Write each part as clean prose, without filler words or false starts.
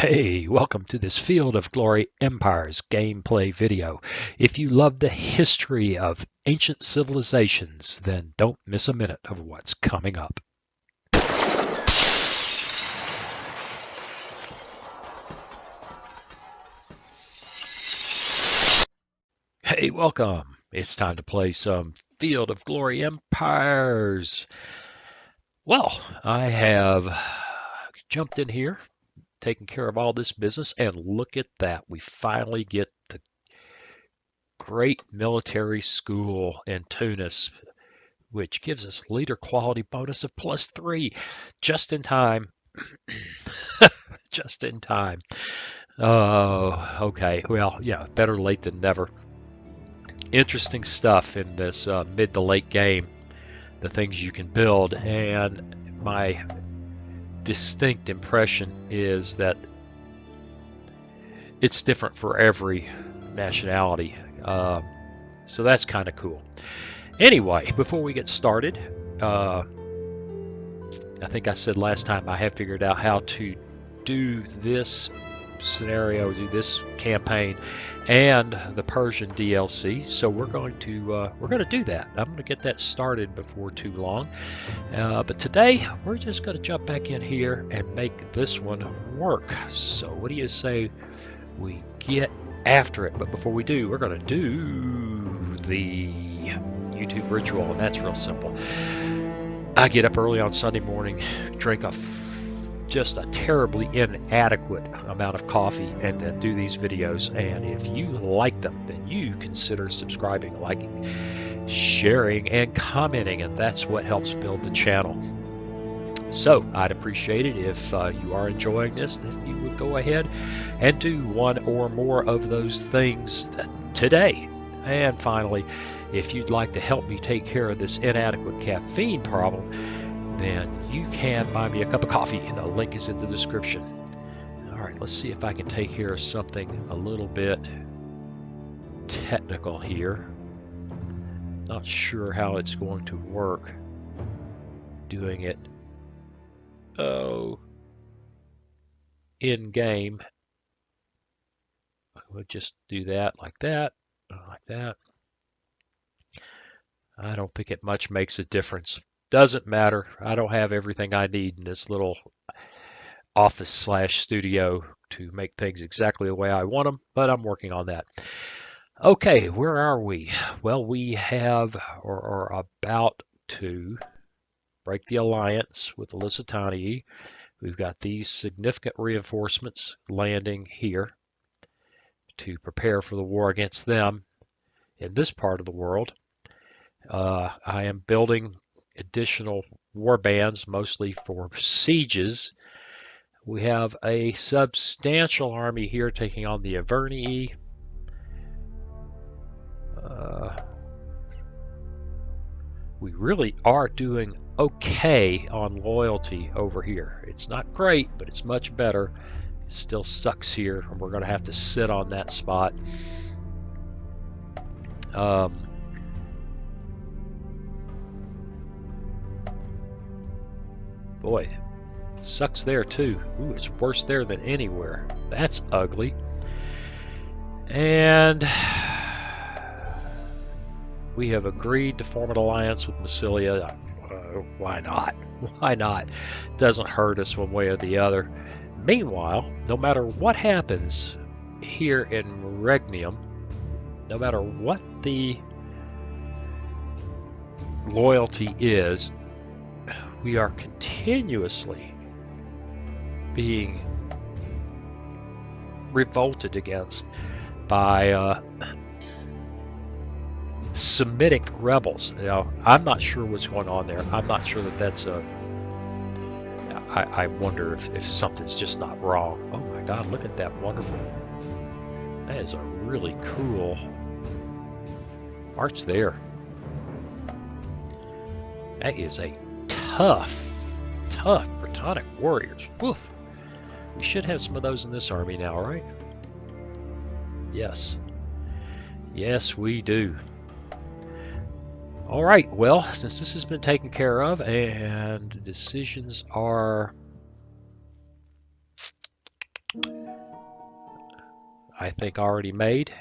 Hey, welcome to this Field of Glory Empires gameplay video. If you love the history of ancient civilizations, then don't miss a minute of what's coming up. Hey, welcome. It's time to play some Field of Glory Empires. Well, I have jumped in here, taking care of all this business, and look at that. We finally get the great military school in Tunis, which gives us leader quality bonus of +3, just in time. Just in time. Oh, okay. Well, yeah, better late than never. Interesting stuff in this mid to late game, the things you can build, and my distinct impression is that it's different for every nationality. So that's kind of cool. Anyway, before we get started, I think I said last time I have figured out how to do this scenario, do this campaign, and the Persian DLC. So we're going to do that. I'm going to get that started before too long. But today we're just going to jump back in here and make this one work. So what do you say we get after it? But before we do, we're going to do the YouTube ritual, and that's real simple. I get up early on Sunday morning, drink just a terribly inadequate amount of coffee, and then do these videos. And if you like them, then you consider subscribing, liking, sharing, and commenting, and that's what helps build the channel. So I'd appreciate it if you are enjoying this, if you would go ahead and do one or more of those things today. And finally, if you'd like to help me take care of this inadequate caffeine problem, then you can buy me a cup of coffee. The link is in the description. All right, let's see if I can take care of something a little bit technical here. Not sure how it's going to work doing it in game. We'll just do that, like that. I don't think it much makes a difference. Doesn't matter. I don't have everything I need in this little office/studio to make things exactly the way I want them, but I'm working on that. Okay, where are we? Well, we have, or are about to, break the alliance with the Lusitanii. We've got these significant reinforcements landing here to prepare for the war against them in this part of the world. I am building additional war bands, mostly for sieges. We have a substantial army here taking on the Avernii. We really are doing okay on loyalty over here. It's not great, but it's much better. It still sucks here, and we're going to have to sit on that spot. Boy, sucks there too. Ooh, it's worse there than anywhere. That's ugly. And we have agreed to form an alliance with Massilia. Why not? Why not? Doesn't hurt us one way or the other. Meanwhile, no matter what happens here in Regnum, no matter what the loyalty is, we are continuously being revolted against by Semitic rebels. Now, I'm not sure what's going on there. I'm not sure that that's a... I wonder if something's just not wrong. Oh my God, look at that wonderful... That is a really cool arch there. That is a tough Britannic warriors. Woof. We should have some of those in this army now, right? Yes. Yes, we do. All right, well, since this has been taken care of and decisions are I think, already made.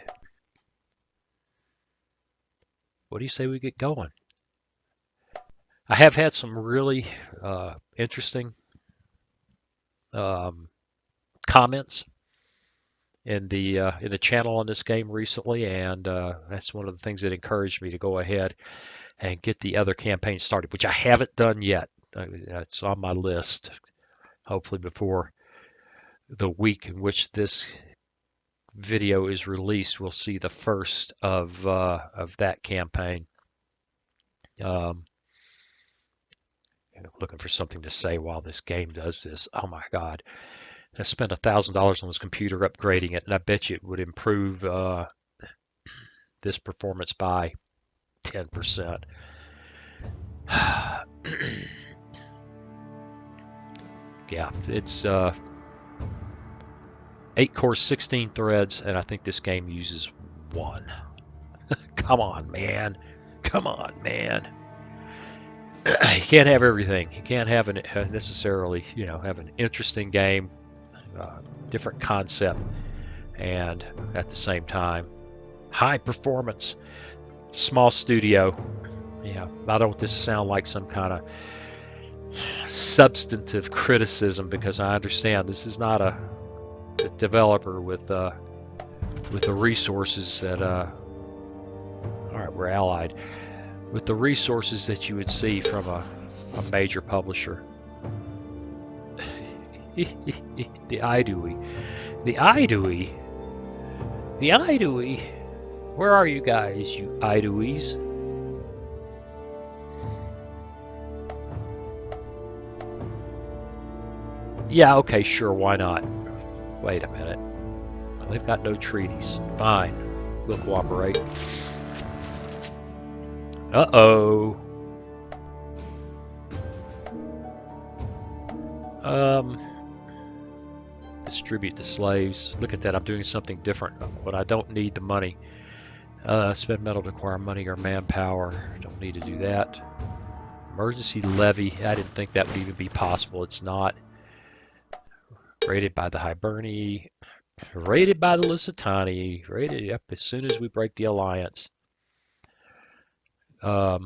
What do you say we get going? I have had some really interesting comments in the channel on this game recently, and that's one of the things that encouraged me to go ahead and get the other campaign started, which I haven't done yet. It's on my list. Hopefully before the week in which this video is released, we'll see the first of that campaign. Looking for something to say while this game does this. Oh my God. I spent $1,000 on this computer upgrading it, and I bet you it would improve this performance by 10%. Yeah, it's 8 cores, 16 threads, and I think this game uses 1. Come on, man. Come on, man. You can't have everything. You can't have necessarily, have an interesting game, different concept, and at the same time, high performance, small studio. Yeah, I don't want this to sound like some kind of substantive criticism, because I understand this is not a developer with the resources that all right, we're allied, with the resources that you would see from a major publisher. The Idui. Where are you guys, you Iduis? Yeah, okay, sure, why not? Wait a minute. They've got no treaties. Fine. We'll cooperate. Uh-oh. Distribute the slaves. Look at that. I'm doing something different when I don't need the money. Spend metal to acquire money or manpower. Don't need to do that. Emergency levy. I didn't think that would even be possible. It's not. Raided by the Avernii. Raided by the Lusitanii. Raided up as soon as we break the alliance. That's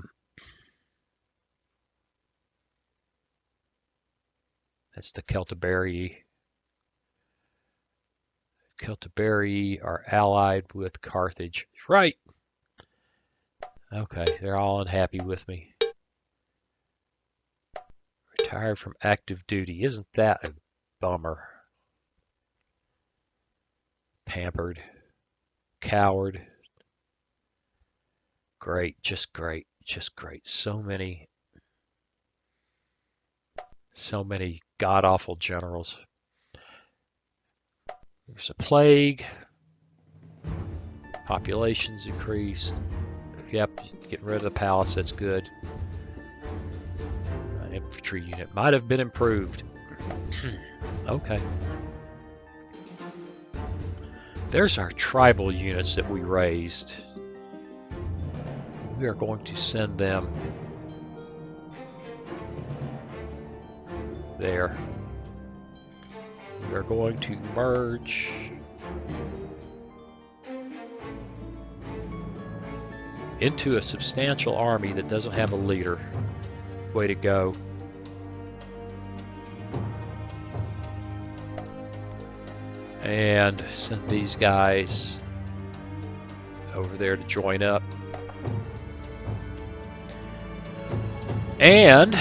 the Celtiberi. Celtiberi are allied with Carthage. Right. Okay, they're all unhappy with me. Retired from active duty. Isn't that a bummer? Pampered. Coward. Great, just great, just great. So many god-awful generals. There's a plague. Population's increased. Yep, getting rid of the palace, that's good. An infantry unit might have been improved. Okay. There's our tribal units that we raised. We are going to send them there. We are going to merge into a substantial army that doesn't have a leader. Way to go. And send these guys over there to join up. And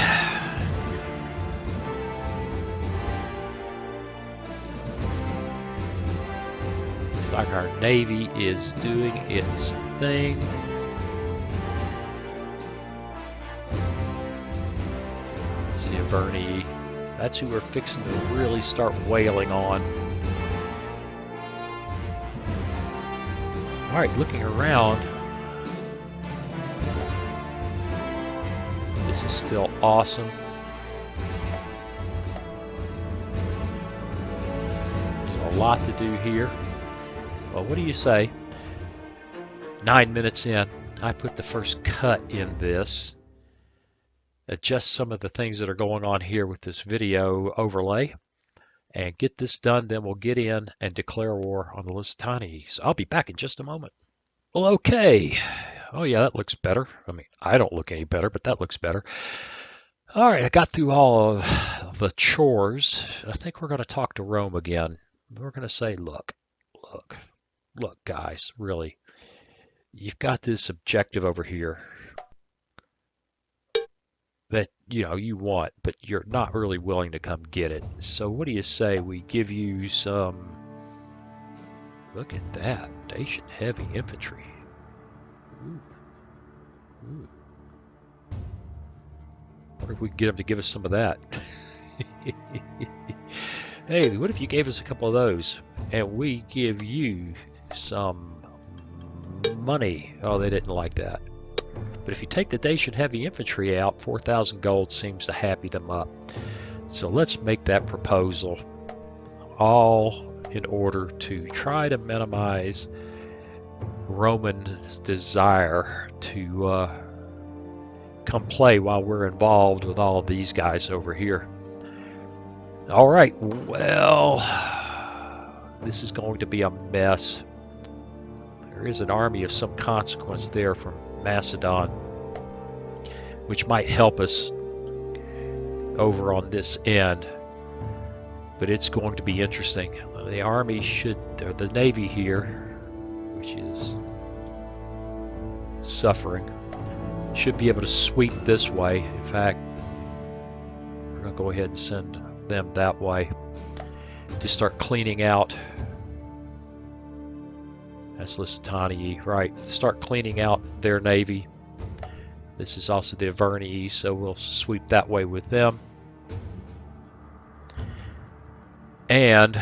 looks like our Navy is doing its thing. Let's see, Avernii. That's who we're fixing to really start whaling on. Alright, looking around. This is still awesome. There's a lot to do here. Well, what do you say? 9 minutes in, I put the first cut in this. Adjust some of the things that are going on here with this video overlay. and get this done. Then we'll get in and declare war on the Lusitanii. So I'll be back in just a moment. Well, okay. Oh yeah, that looks better. I mean, I don't look any better, but that looks better. All right, I got through all of the chores. I think we're going to talk to Rome again. We're going to say, look, guys, really, you've got this objective over here that you want, but you're not really willing to come get it. So what do you say we give you some? Look at that, Dacian heavy infantry. Ooh. Ooh. Wonder if we can get them to give us some of that. Hey, what if you gave us a couple of those and we give you some money? Oh, they didn't like that. But if you take the Dacian heavy infantry out, 4,000 gold seems to happy them up. So let's make that proposal, all in order to try to minimize Roman's desire to come play while we're involved with all of these guys over here. All right, well, this is going to be a mess. There is an army of some consequence there from Macedon, which might help us over on this end, but it's going to be interesting. The army or the navy here, which is suffering, should be able to sweep this way. In fact, we're going to go ahead and send them that way to start cleaning out. That's Lusitanii, right? Start cleaning out their navy. This is also the Avernii, so we'll sweep that way with them. And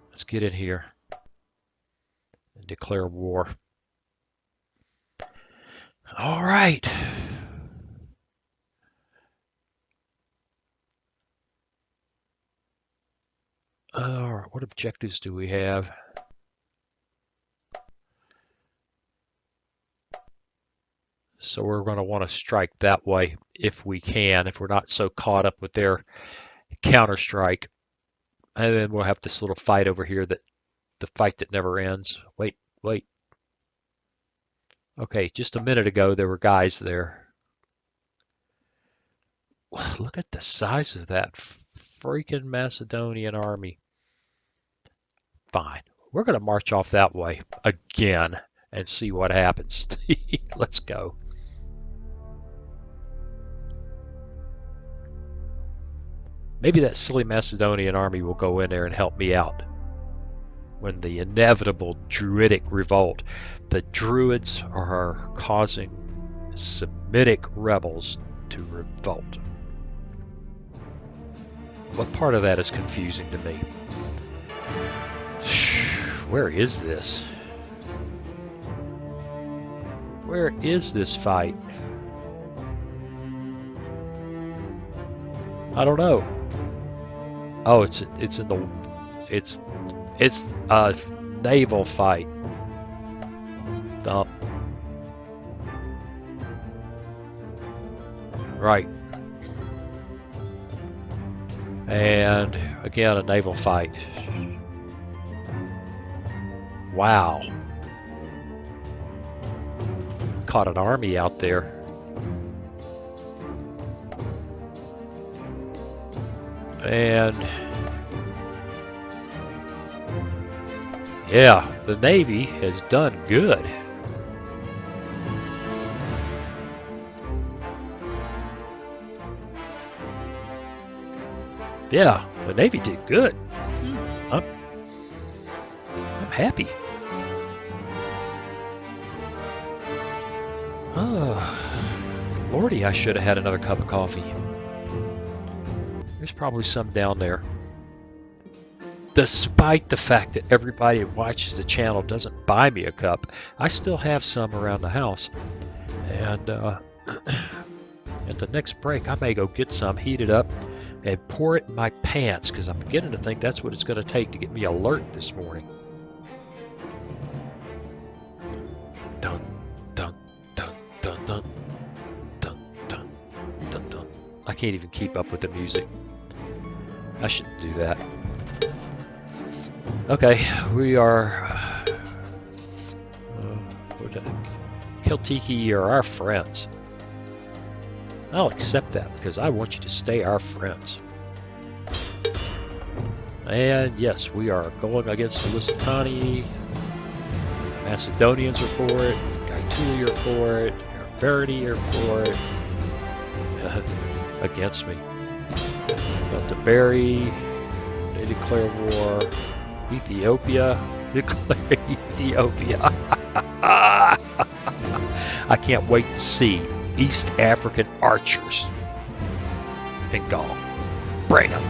let's get in here and declare war. All right. What objectives do we have? So we're going to want to strike that way if we can, if we're not so caught up with their counter-strike. And then we'll have this little fight over here, the fight that never ends. Wait. Okay, just a minute ago there were guys there. Look at the size of that freaking Macedonian army. Fine. We're going to march off that way again and see what happens. Let's go. Maybe that silly Macedonian army will go in there and help me out when the inevitable Druidic revolt. The Druids are causing Semitic rebels to revolt. What part of that is confusing to me? Where is this? Where is this fight? I don't know. Oh, it's a naval fight. Right. And again, a naval fight. Wow. Caught an army out there. And yeah, the Navy has done good. Yeah, the Navy did good. I'm happy. Oh, Lordy, I should have had another cup of coffee. There's probably some down there. Despite the fact that everybody who watches the channel doesn't buy me a cup, I still have some around the house. And at the next break, I may go get some, heat it up, and pour it in my pants, because I'm beginning to think that's what it's going to take to get me alert this morning. Dun, dun, dun, dun, dun, dun, dun, dun, dun. I can't even keep up with the music. I shouldn't do that. Okay, we are... Kiltiki are our friends. I'll accept that because I want you to stay our friends. And yes, we are going against the Lusitanii. Macedonians are for it. Gaetuli are for it. Avernii are for it. Against me. Got to Berry. They declare war. Ethiopia. Declare Ethiopia. I can't wait to see East African archers in Gaul. Bring them.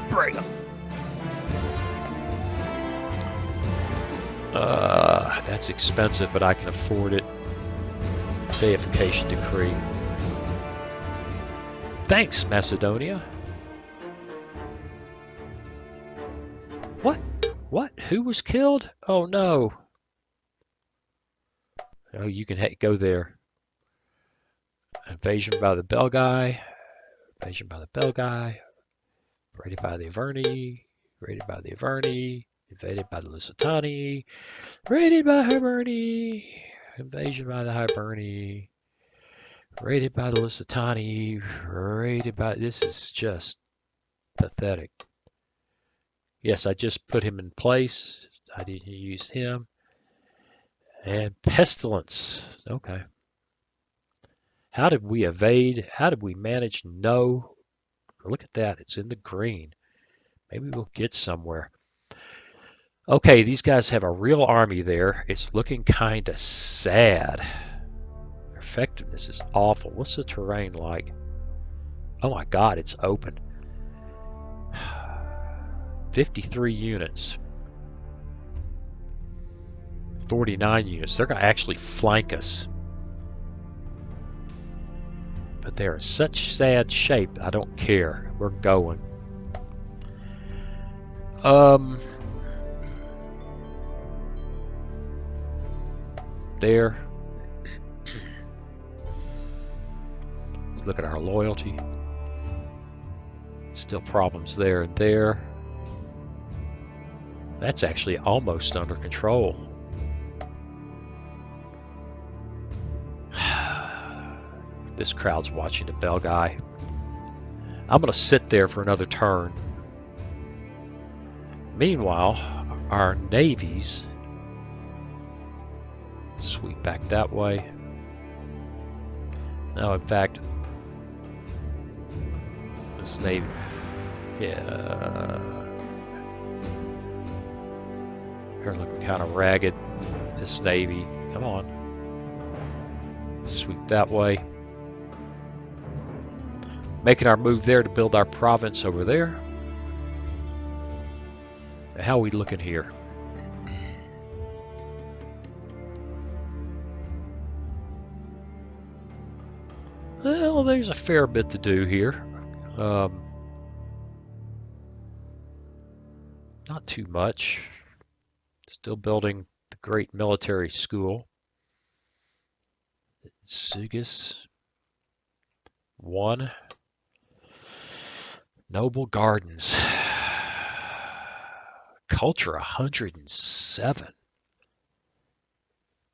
Bring them. That's expensive, but I can afford it. Deification decree. Thanks, Macedonia. What? What? Who was killed? Oh no. Oh, you can go there. Invasion by the Belgae. Invasion by the Belgae. Raided by the Avernii. Raided by the Avernii. Invaded by the Lusitanii. Raided by Avernii. Invasion by the Avernii. Raided by the Lusitanii. Raided by... This is just pathetic. Yes, I just put him in place. I didn't use him. And pestilence. Okay. How did we evade? How did we manage? No. Look at that. It's in the green. Maybe we'll get somewhere. Okay, these guys have a real army there. It's looking kind of sad. Their effectiveness is awful. What's the terrain like? Oh my God, it's open. 53 units. 49 units. They're going to actually flank us. But they're in such sad shape, I don't care. We're going. There. Let's look at our loyalty. Still problems there and there. That's actually almost under control. This crowd's watching the Belgae. I'm going to sit there for another turn. Meanwhile, our navies sweep back that way. No, in fact, this navy, yeah, they're looking kind of ragged. This navy, come on, sweep that way. Making our move there to build our province over there. How are we looking here? Well, there's a fair bit to do here. Not too much. Still building the great military school. Sugus. 1. Noble Gardens. Culture 107.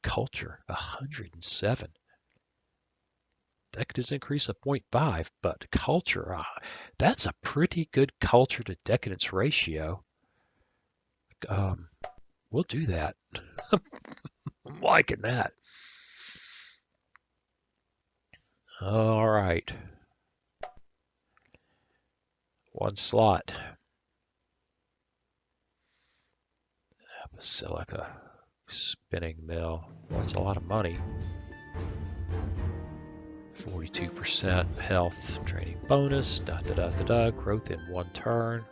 Culture 107. Decadence increase of 0.5, but culture, that's a pretty good culture to decadence ratio. We'll do that. I'm liking that. All right. 1 slot. Basilica. Spinning mill. Well, that's a lot of money. 42% health. Training bonus. Growth in 1 turn.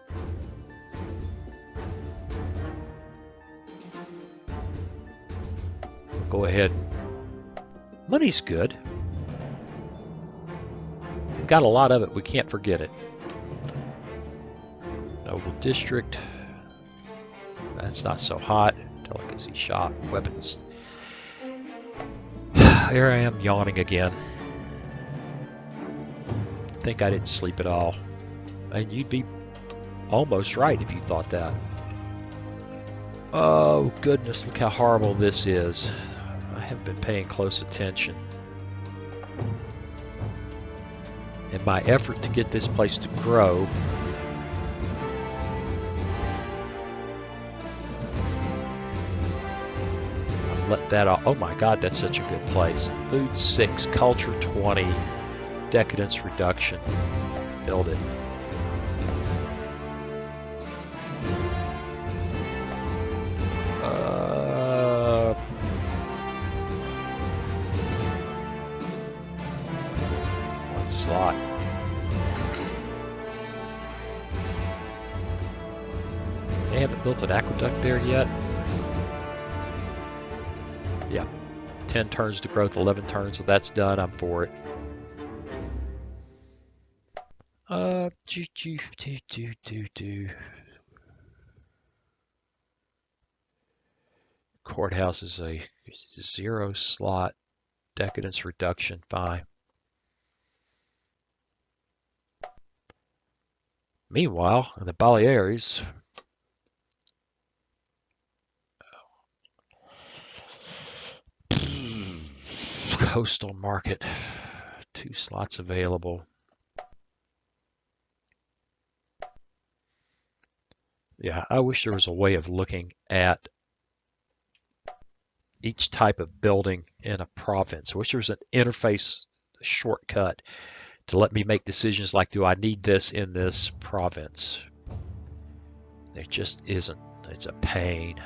We'll go ahead. Money's good. We've got a lot of it. We can't forget it. Noble district. That's not so hot. Delicacy shop. Weapons. Here I am yawning again. I think I didn't sleep at all. And you'd be almost right if you thought that. Oh goodness, look how horrible this is. I haven't been paying close attention. In my effort to get this place to grow, I've let that off. Oh my god, that's such a good place. Food 6, culture 20, decadence reduction. Build it. One slot. They haven't built an aqueduct there yet. Yeah. 10 turns to growth, 11 turns, so that's done. I'm for it. Courthouse is a 0 slot. Decadence reduction, fine. Meanwhile, in the Baleares, coastal market, 2 slots available. Yeah, I wish there was a way of looking at each type of building in a province. I wish there was an interface shortcut to let me make decisions like, do I need this in this province? There just isn't. It's a pain.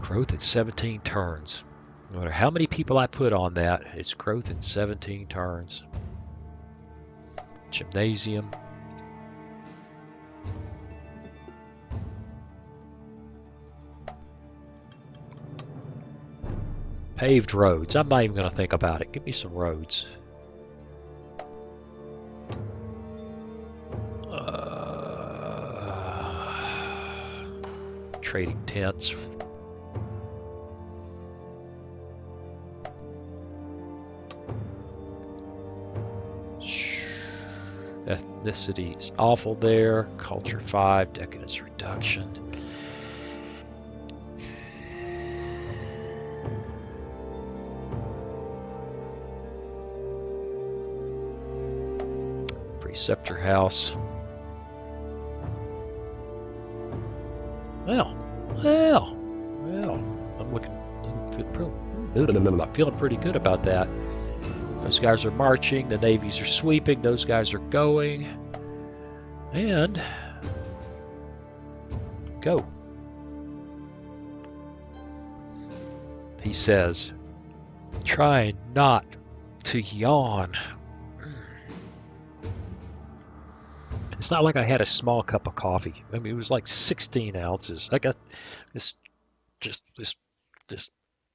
Growth at 17 turns. No matter how many people I put on that, it's growth in 17 turns. Gymnasium. Paved roads. I'm not even going to think about it. Give me some roads. Trading tents. Ethnicity is awful there. Culture 5. Decadence reduction. Preceptor house. Well, I'm feeling pretty good about that. Those guys are marching, the navies are sweeping, those guys are going, and go. He says, try not to yawn. It's not like I had a small cup of coffee. I mean, it was like 16 ounces. I got this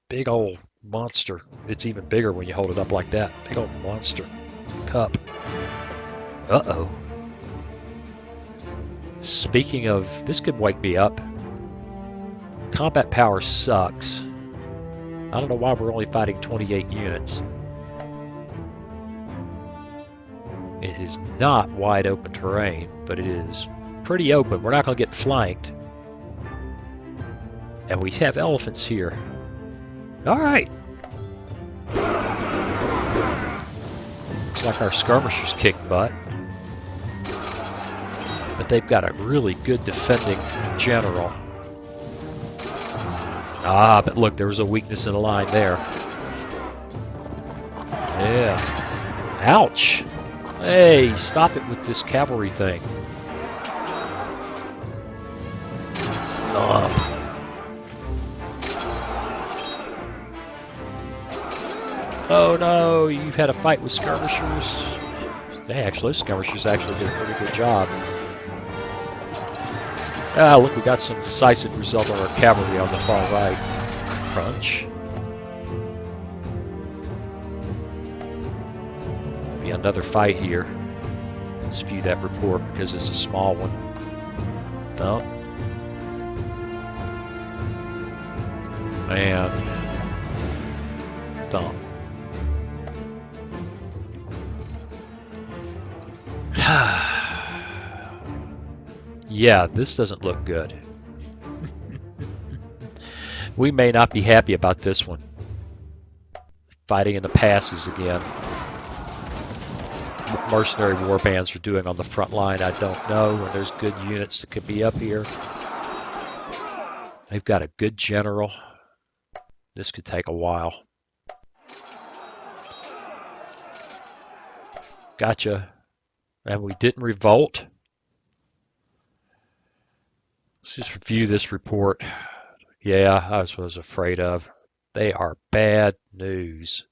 big old monster. It's even bigger when you hold it up like that. Big old monster cup. Uh-oh. Speaking of, this could wake me up. Combat power sucks. I don't know why we're only fighting 28 units. It is not wide open terrain, but it is pretty open. We're not going to get flanked. And we have elephants here. All right. Looks like our skirmishers kick butt. But they've got a really good defending general. Ah, but look, there was a weakness in the line there. Yeah. Ouch. Hey, stop it with this cavalry thing. Stop. Oh no, you've had a fight with skirmishers. Hey, actually, skirmishers actually did a pretty good job. Ah, look, we got some decisive result on our cavalry on the far right. Crunch. Be another fight here. Let's view that report because it's a small one. Thump. And thump. Yeah, this doesn't look good. We may not be happy about this one. Fighting in the passes again. What mercenary warbands are doing on the front line, I don't know. And there's good units that could be up here. They've got a good general. This could take a while. Gotcha. And we didn't revolt. Let's just review this report. Yeah, I was afraid of. They are bad news.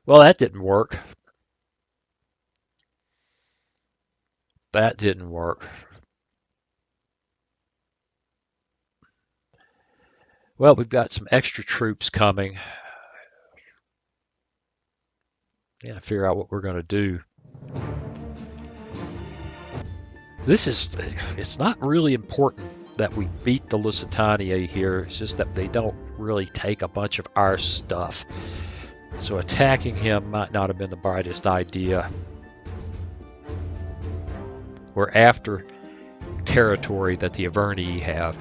Well, that didn't work. That didn't work. Well, we've got some extra troops coming. Yeah, figure out what we're going to do. It's not really important that we beat the Lusitanii here. It's just that they don't really take a bunch of our stuff. So attacking him might not have been the brightest idea. We're after territory that the Avernii have.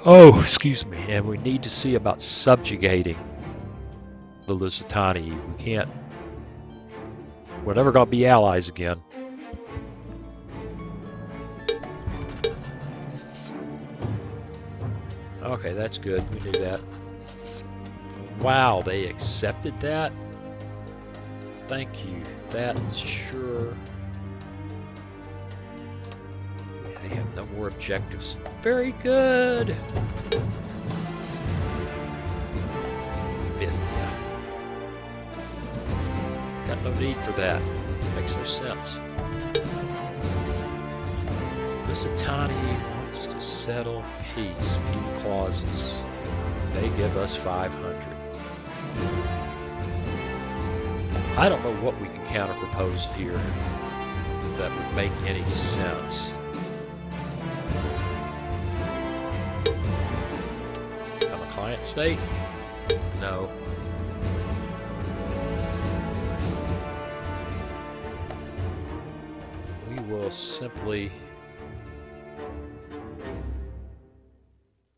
Oh, excuse me. And we need to see about subjugating the Lusitanii. We can't. We're never going to be allies again. Okay, that's good. We knew that. Wow, they accepted that? Thank you. That's sure. They have no more objectives. Very good. Yeah. Got no need for that. Makes no sense. Lusitanii wants to settle peace. Few clauses. They give us 500. I don't know what we can counterpropose here that would make any sense. I'm a client state? No. We will simply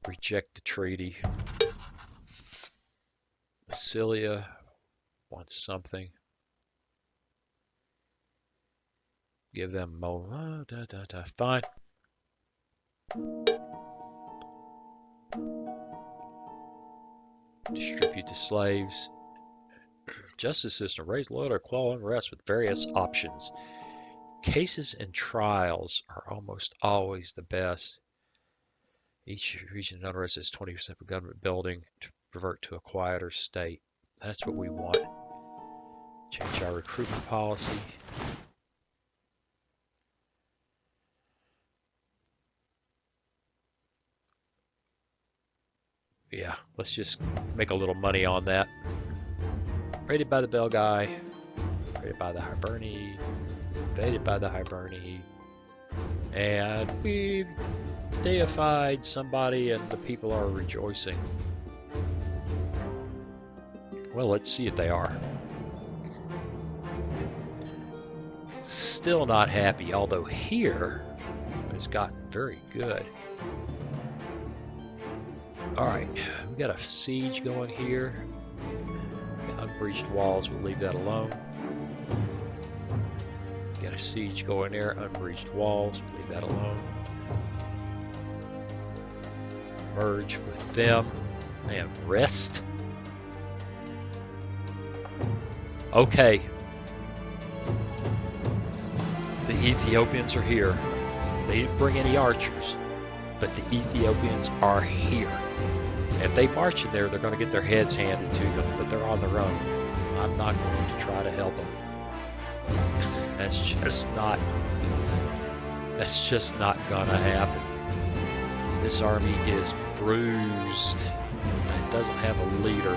reject the treaty. Sicilia wants something. Give them more. Fine. Distribute the slaves. Justice system. Raise load or quell unrest with various options. Cases and trials are almost always the best. Each region of unrest is 20% of government building to revert to a quieter state. That's what we want. Change our recruitment policy. Yeah, let's just make a little money on that. Raided by the Belgae, raided by the Avernii, invaded by the Avernii, and we've deified somebody and the people are rejoicing. Well, let's see if they are. Still not happy, although here has gotten very good. Alright, we got a siege going here. Unbreached walls, we'll leave that alone. Got a siege going there, unbreached walls, we'll leave that alone. Merge with them and rest. Okay. The Ethiopians are here. They didn't bring any archers, but the Ethiopians are here. If they march in there, they're going to get their heads handed to them, but they're on their own. I'm not going to try to help them. That's just not going to happen. This army is bruised. It doesn't have a leader.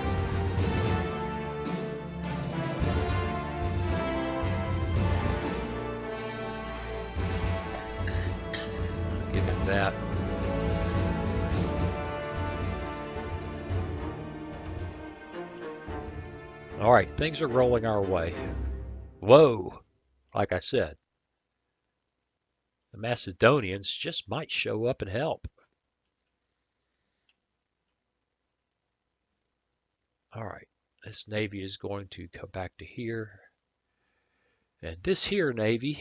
Give him that. All right, things are rolling our way. Whoa, like I said. the Macedonians just might show up and help. All right, this navy is going to come back to here. And this here navy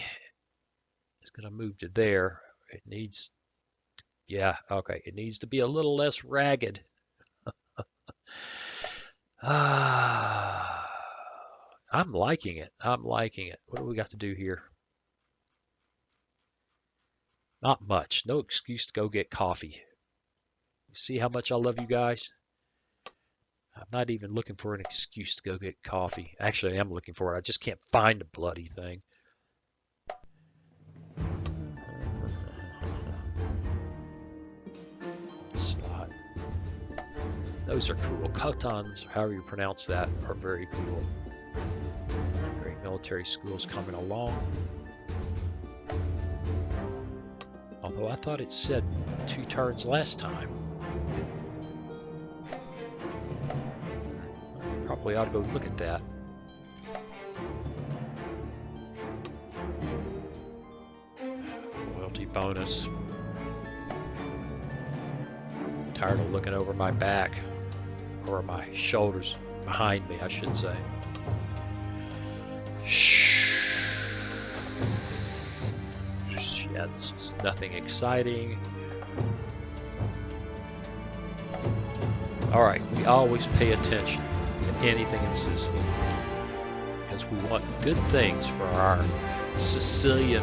is going to move to there. It needs, yeah, okay, it needs to be a little less ragged. I'm liking it. I'm liking it. What do we got to do here? Not much. No excuse to go get coffee. You see how much I love you guys? I'm not even looking for an excuse to go get coffee. Actually, I am looking for it. I just can't find the bloody thing. Slot. Those are cool. Cotons, however you pronounce that, are very cool. Great military schools coming along. Although I thought it said 2 turns last time. Probably ought to go look at that. Loyalty bonus. Tired of looking over my back, or my shoulders, behind me, I should say. Yeah, this is nothing exciting. All right, we always pay attention to anything in Sicily because we want good things for our Sicilian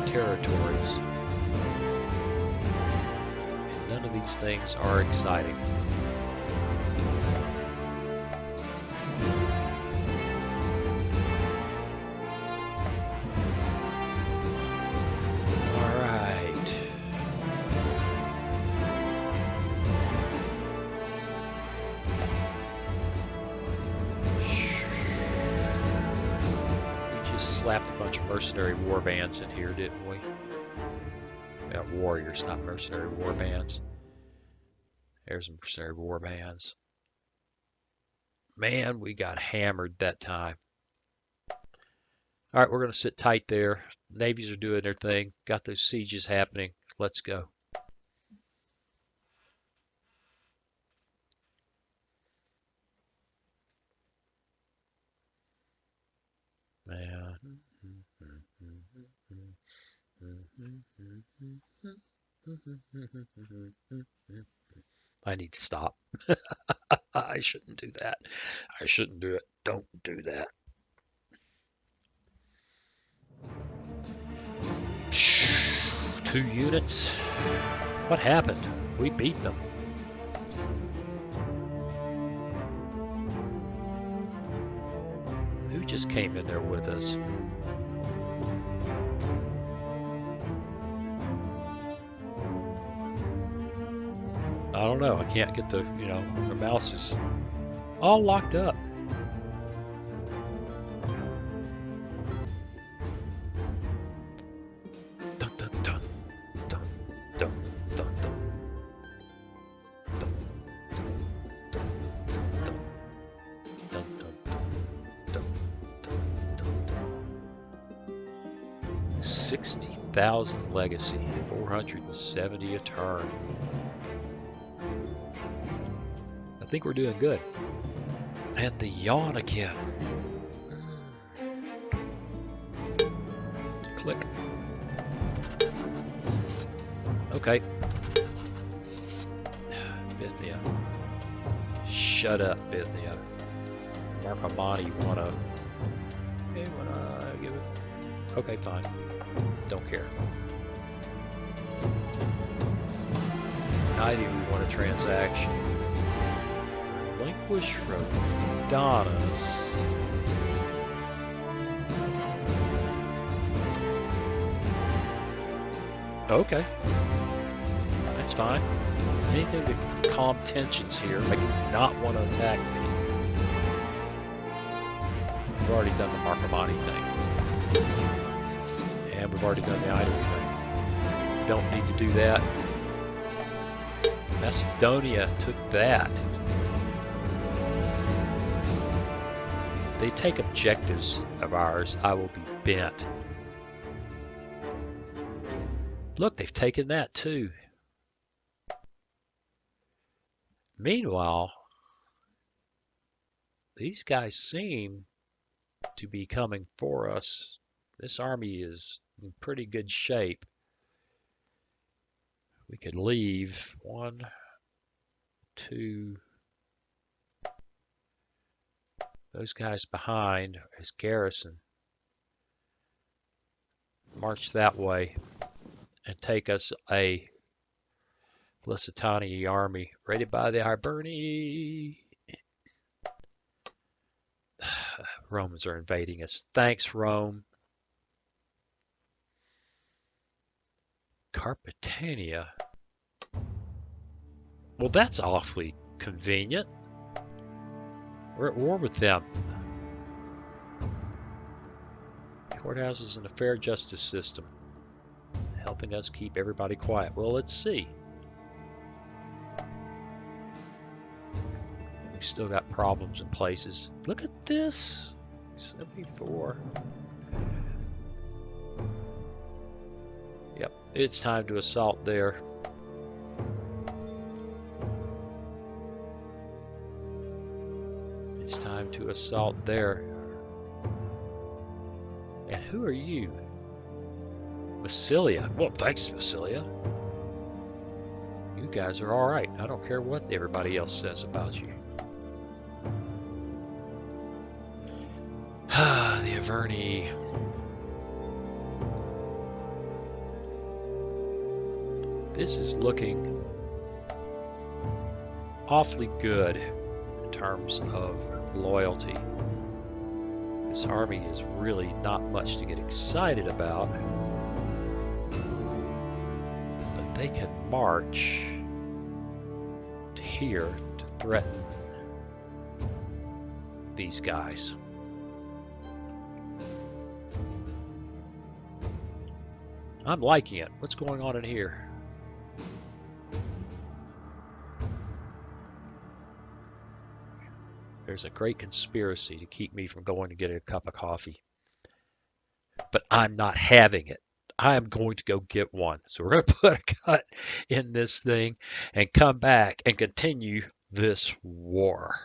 territories. And none of these things are exciting. Slapped a bunch of mercenary war bands in here, didn't we? Yeah, warriors, not mercenary war bands. There's some mercenary war bands. Man, we got hammered that time. All right, we're going to sit tight there. Navies are doing their thing. Got those sieges happening. Let's go. Man. I need to stop. I shouldn't do that. I shouldn't do it. Don't do that. 2 units? What happened? We beat them. Who just came in there with us? I don't know. I can't get the, the mouse is all locked up. Dun, dun, dun, dun, dun, dun, dun. 60,000 legacy, 470 a turn. I think we're doing good. And the yawn again. Click. Okay. Bithynia. Shut up, Bithynia. Marcomanni wanna... Hey, wanna give it... Okay, fine. Don't care. Neither we want a transaction. Relinquish Rhodanus. Okay. That's fine. Anything to calm tensions here. I do not want to attack me. We've already done the Marcomanni thing. And we've already done the item thing. We don't need to do that. Macedonia took that. If they take objectives of ours, I will be bent. Look, they've taken that too. Meanwhile, these guys seem to be coming for us. This army is in pretty good shape. We could leave 1, 2, those guys behind as garrison. March that way and take us a Lusitanii army raided by the Avernii. Romans are invading us. Thanks, Rome. Carpetania. Well, that's awfully convenient. We're at war with them. Courthouses and a fair justice system, helping us keep everybody quiet. Well, let's see. We've still got problems in places. Look at this. 74. Yep, it's time to assault there. It's time to assault there. And who are you? Massilia. Well, thanks, Massilia. You guys are alright. I don't care what everybody else says about you. The Avernii. This is looking awfully good in terms of loyalty. This army is really not much to get excited about, but they can march to here to threaten these guys. I'm liking it. What's going on in here? There's a great conspiracy to keep me from going to get a cup of coffee. But I'm not having it. I am going to go get one. So we're going to put a cut in this thing and come back and continue this war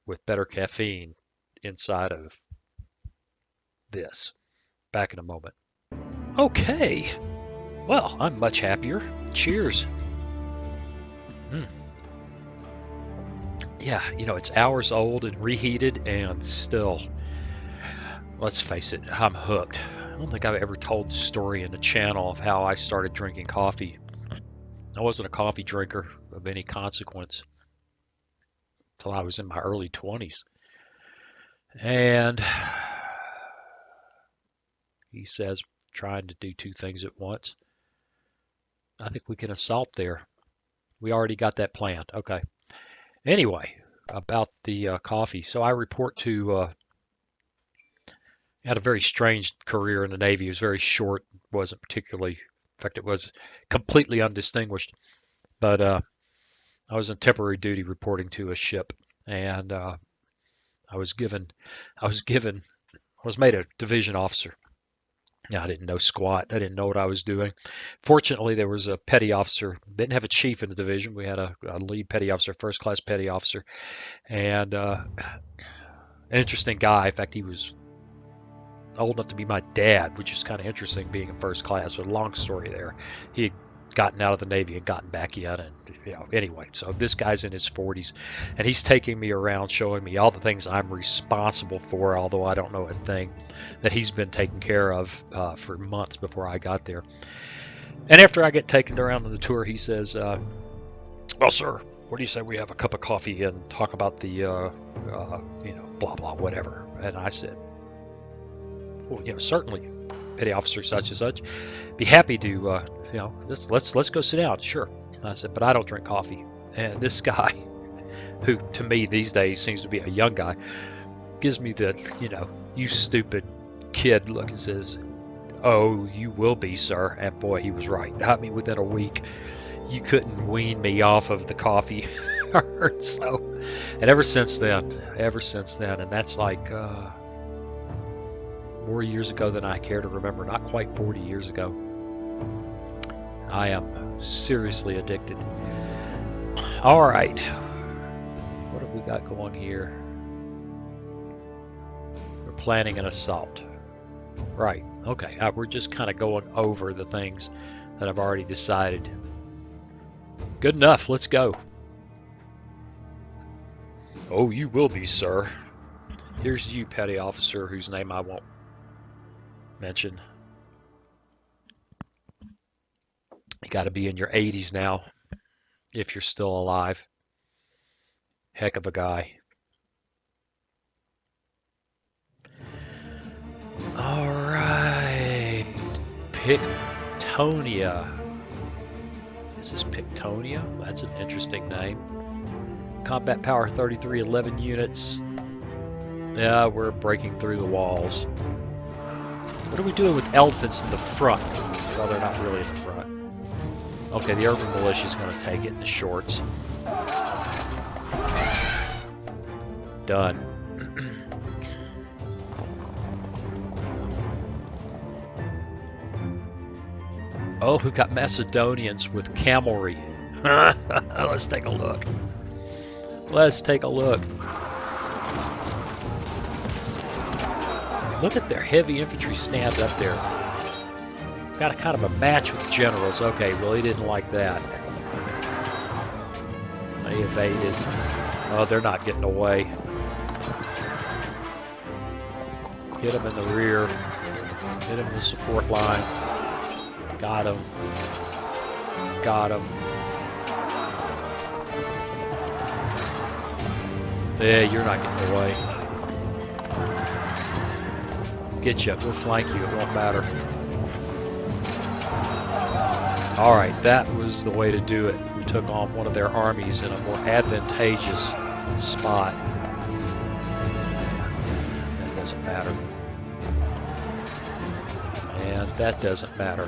with better caffeine inside of this. Back in a moment. Okay. Well, I'm much happier. Cheers. Yeah, you know, it's hours old and reheated and still, let's face it, I'm hooked. I don't think I've ever told the story in the channel of how I started drinking coffee. I wasn't a coffee drinker of any consequence until I was in my early 20s. And he says, trying to do two things at once. I think we can assault there. We already got that planned. Okay. Anyway, about the coffee. So I report to, had a very strange career in the Navy. It was very short, wasn't particularly, in fact, it was completely undistinguished. But I was on temporary duty reporting to a ship, and I was made a division officer. I didn't know squat. I didn't know what I was doing. Fortunately, there was a petty officer. Didn't have a chief in the division. We had a lead petty officer, first class petty officer, and an interesting guy. In fact, he was old enough to be my dad, which is kind of interesting being in first class. But long story there. He had gotten out of the Navy and gotten back in, and anyway. So this guy's in his 40s, and he's taking me around, showing me all the things I'm responsible for, although I don't know a thing, that he's been taking care of for months before I got there. And after I get taken around on the tour, he says, well, sir, what do you say we have a cup of coffee and talk about the, blah, blah, whatever. And I said, well, certainly, petty officer such and such, be happy to, let's go sit down. Sure. I said, but I don't drink coffee. And this guy, who to me these days seems to be a young guy, gives me the, you stupid kid look and says, oh, you will be, sir. And boy, he was right. I mean, within a week, you couldn't wean me off of the coffee. So, and ever since then, and that's like more years ago than I care to remember, not quite 40 years ago. I am seriously addicted. All right. What have we got going here? We're planning an assault. Right. Okay. We're just kind of going over the things that I've already decided. Good enough. Let's go. Oh, you will be, sir. Here's you, petty officer, whose name I won't mention. You got to be in your 80s now, if you're still alive. Heck of a guy. All right. Pictonia. This is Pictonia. That's an interesting name. Combat power 33, 11 units. Yeah, we're breaking through the walls. What are we doing with elephants in the front? Well, they're not really in the front. Okay, the urban militia is going to take it in the shorts. Done. Oh, we've got Macedonians with cavalry. Let's take a look. Let's take a look. Look at their heavy infantry stand up there. Got a kind of a match with generals. Okay, well, he didn't like that. They evaded. Oh, they're not getting away. Hit them in the rear. Hit them in the support line. Got him. Got him. Yeah, you're not getting away. Get you. We'll flank you. It won't matter. Alright, that was the way to do it. We took on one of their armies in a more advantageous spot. That doesn't matter. And that doesn't matter.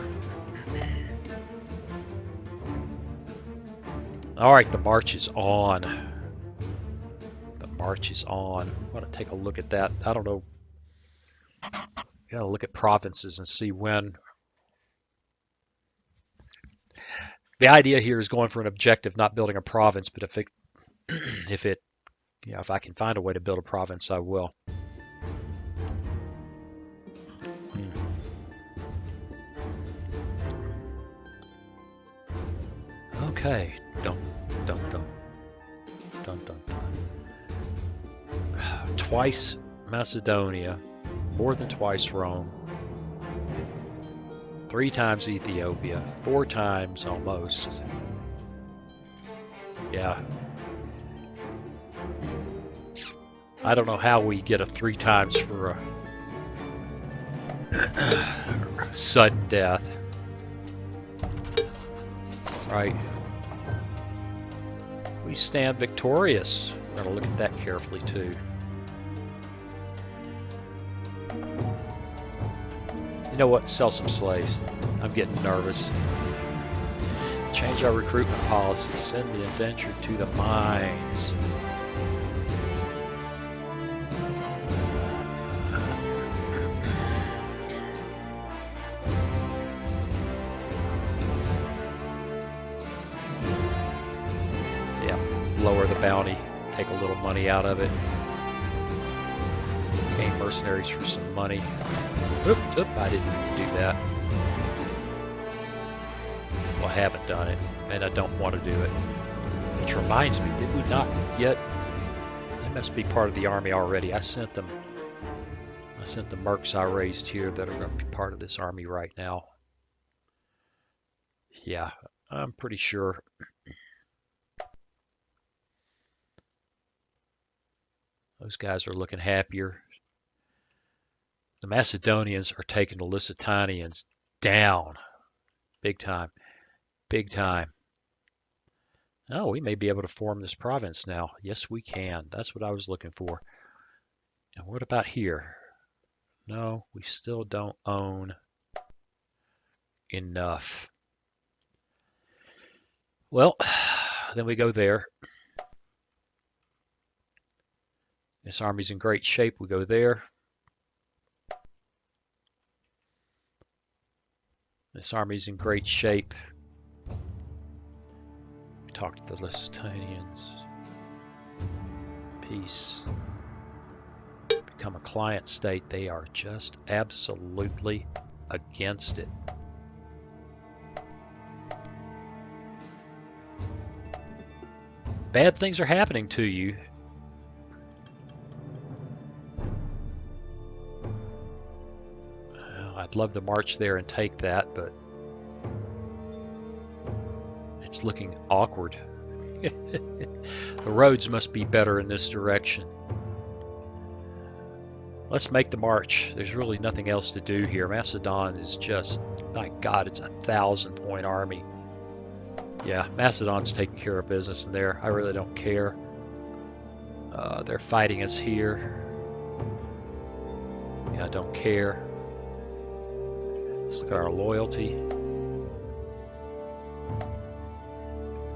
Alright, the march is on. The march is on. I want to take a look at that. I don't know. Gotta look at provinces and see when. The idea here is going for an objective, not building a province, but if I can find a way to build a province, I will. Okay. Dun, dun, dun. Dun, dun, dun. Twice Macedonia, more than twice Rome, 3 times Ethiopia, 4 times almost. Yeah. I don't know how we get a 3 times for a sudden death. Right. We stand victorious. We're going to look at that carefully too. You know what? Sell some slaves. I'm getting nervous. Change our recruitment policy. Send the indentured to the mines. Lower the bounty, take a little money out of it, gain mercenaries for some money. Oop, I didn't do that. Well, I haven't done it, and I don't want to do it. Which reminds me, did we not yet? They must be part of the army already. I sent them. I sent the mercs I raised here that are going to be part of this army right now. Yeah, I'm pretty sure. Those guys are looking happier. The Macedonians are taking the Lusitanians down. Big time. Big time. Oh, we may be able to form this province now. Yes, we can. That's what I was looking for. And what about here? No, we still don't own enough. Well, then we go there. This army's in great shape. We go there. This army's in great shape. talk to the Lusitanians. Peace. Become a client state. They are just absolutely against it. Bad things are happening to you. Well, I'd love to march there and take that, but it's looking awkward. The roads must be better in this direction. Let's make the march. There's really nothing else to do here. Macedon is just, my God, it's a 1,000-point army. Yeah, Macedon's taking care of business in there. I really don't care. They're fighting us here. Yeah, I don't care. Let's look at our loyalty.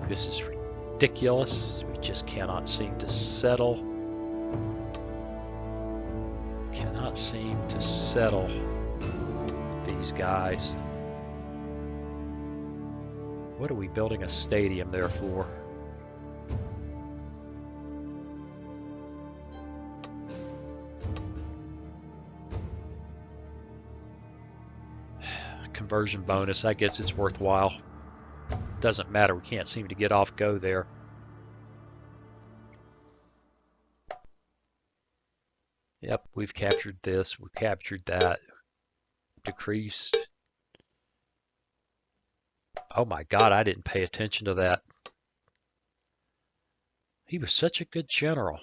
This is ridiculous. We just cannot seem to settle. Cannot seem to settle with these guys. What are we building a stadium there for? Conversion bonus. I guess it's worthwhile. Doesn't matter. We can't seem to get off go there. Yep, we've captured this. We've captured that. Decreased. Oh my God, I didn't pay attention to that. He was such a good general.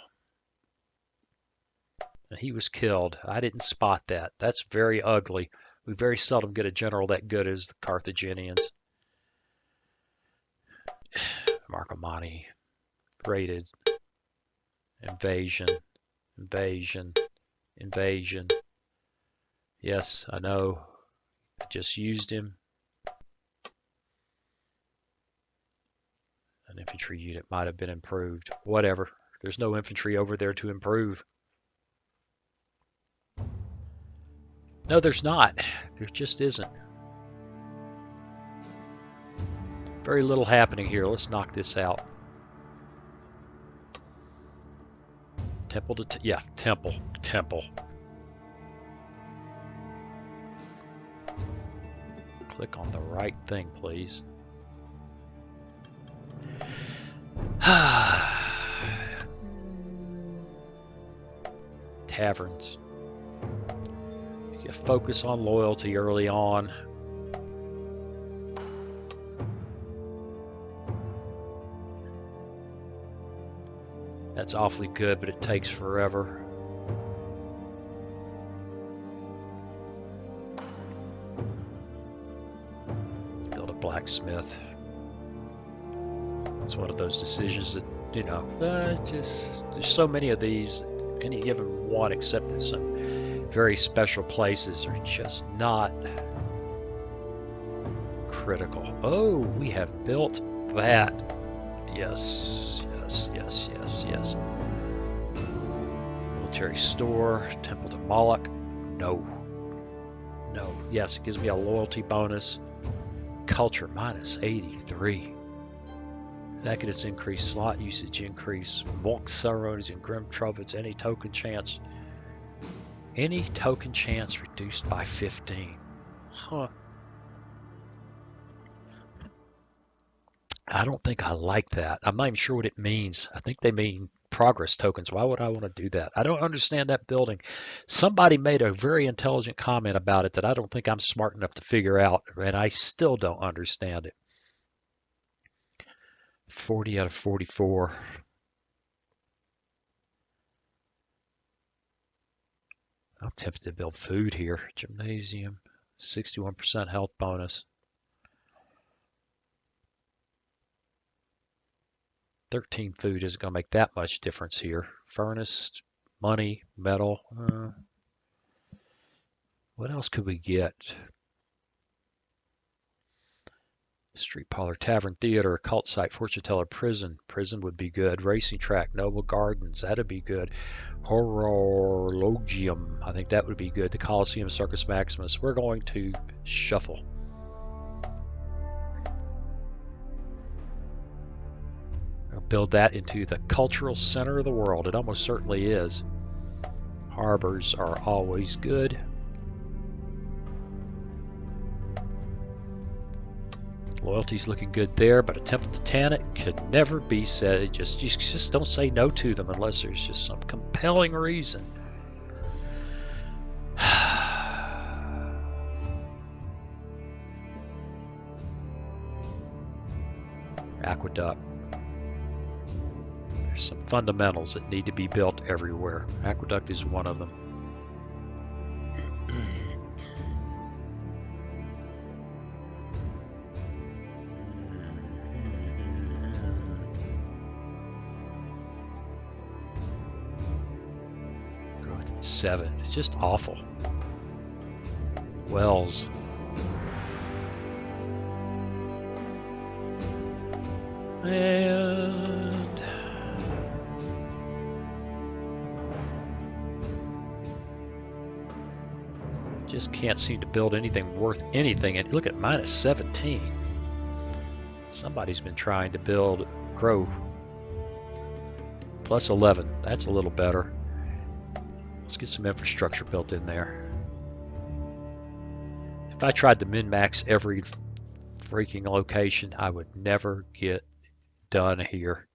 And he was killed. I didn't spot that. That's very ugly. We very seldom get a general that good as the Carthaginians. Marcomanni. Raided. Invasion. Invasion. Invasion. Yes, I know. I just used him. An infantry unit might have been improved. Whatever. There's no infantry over there to improve. No, there's not. There just isn't. Very little happening here. Let's knock this out. Temple to... yeah, temple. Temple. Click on the right thing, please. Taverns. You focus on loyalty early on. That's awfully good, but it takes forever. Let's build a blacksmith. It's one of those decisions that, you know, just there's so many of these. Any given one, except in some very special places, are just not critical. Oh, we have built that. Yes, yes, yes, yes, yes. Military store, temple to Moloch. No. No. Yes, it gives me a loyalty bonus. Culture minus 83. That could increase slot usage, increase monk ceremonies and grim trumpets, any token chance. Any token chance reduced by 15. Huh. I don't think I like that. I'm not even sure what it means. I think they mean progress tokens. Why would I want to do that? I don't understand that building. Somebody made a very intelligent comment about it that I don't think I'm smart enough to figure out, and I still don't understand it. 40 out of 44. I'm tempted to build food here. Gymnasium, 61% health bonus. 13 food isn't going to make that much difference here. Furnace, money, metal. What else could we get? Street parlor, tavern, theater, occult site, fortune teller, prison. Prison would be good. Racing track, noble gardens. That'd be good. Horologium. I think that would be good. The Colosseum, Circus Maximus. We're going to shuffle. build that into the cultural center of the world. It almost certainly is. Harbors are always good. Loyalty's looking good there, but a temple titanic could never be said. Just don't say no to them unless there's just some compelling reason. Aqueduct. There's some fundamentals that need to be built everywhere. Aqueduct is one of them. Growth at 7. It's just awful. Wells. And just can't seem to build anything worth anything. And look at minus 17. Somebody's been trying to grow. Plus 11. That's a little better. Let's get some infrastructure built in there. If I tried to min-max every freaking location, I would never get done here.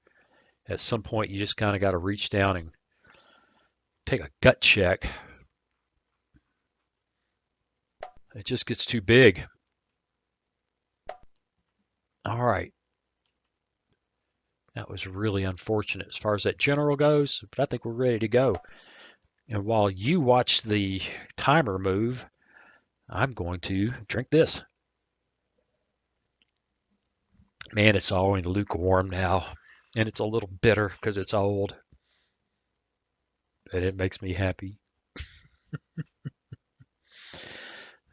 At some point, you just kind of got to reach down and take a gut check. It just gets too big. All right. That was really unfortunate as far as that general goes, but I think we're ready to go. And while you watch the timer move, I'm going to drink this. Man, it's all in lukewarm now, and it's a little bitter because it's old, and it makes me happy.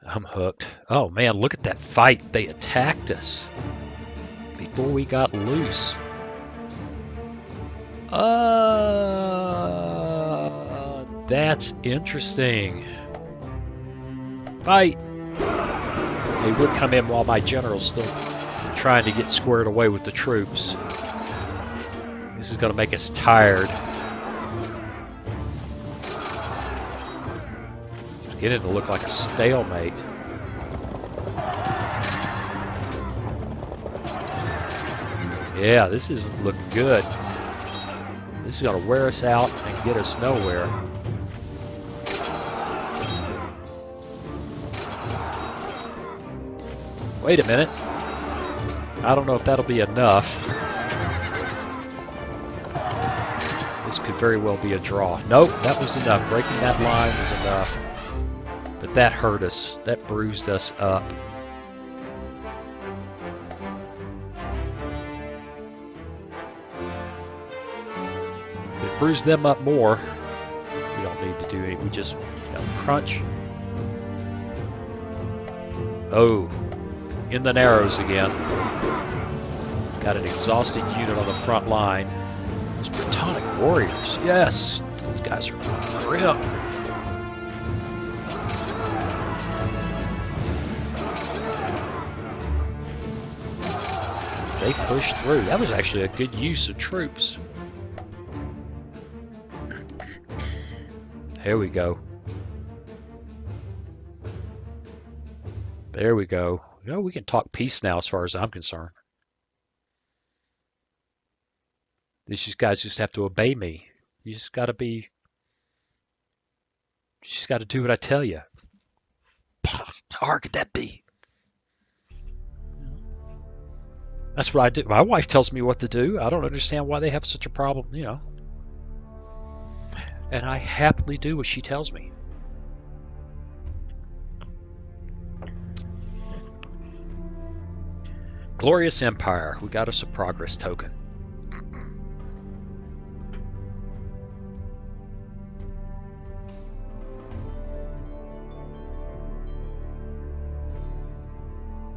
I'm hooked. Oh man, look at that fight. They attacked us before we got loose. That's interesting. Fight. They would come in while my general's still trying to get squared away with the troops. This is going to make us tired. It's beginning to look like a stalemate. Yeah, this isn't looking good. This is going to wear us out and get us nowhere. Wait a minute. I don't know if that'll be enough. This could very well be a draw. Nope, that was enough. Breaking that line was enough. But that hurt us. That bruised us up. It bruised them up more. We don't need to do it. We just crunch. Oh. In the narrows again. Got an exhausted unit on the front line. Those Teutonic warriors. Yes. Those guys are grim. They pushed through. That was actually a good use of troops. Here we go. There we go. You know, we can talk peace now as far as I'm concerned. These guys just have to obey me. You just got to be... You just got to do what I tell you. How hard could that be? That's what I do. My wife tells me what to do. I don't understand why they have such a problem, you know. And I happily do what she tells me. Glorious Empire. We got us a progress token.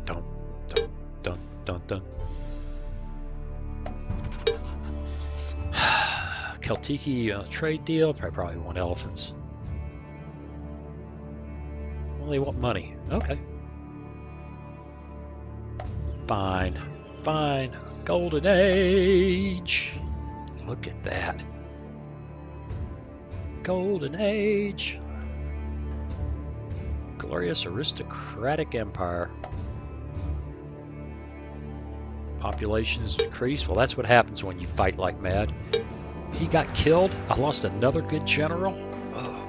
Dun, dun, dun, dun, dun. Celtiki trade deal. Probably want elephants. Well, they want money. Okay. Fine. Fine. Golden Age. Look at that. Golden Age. Glorious aristocratic empire. Populations decrease. Well, that's what happens when you fight like mad. He got killed. I lost another good general. Oh.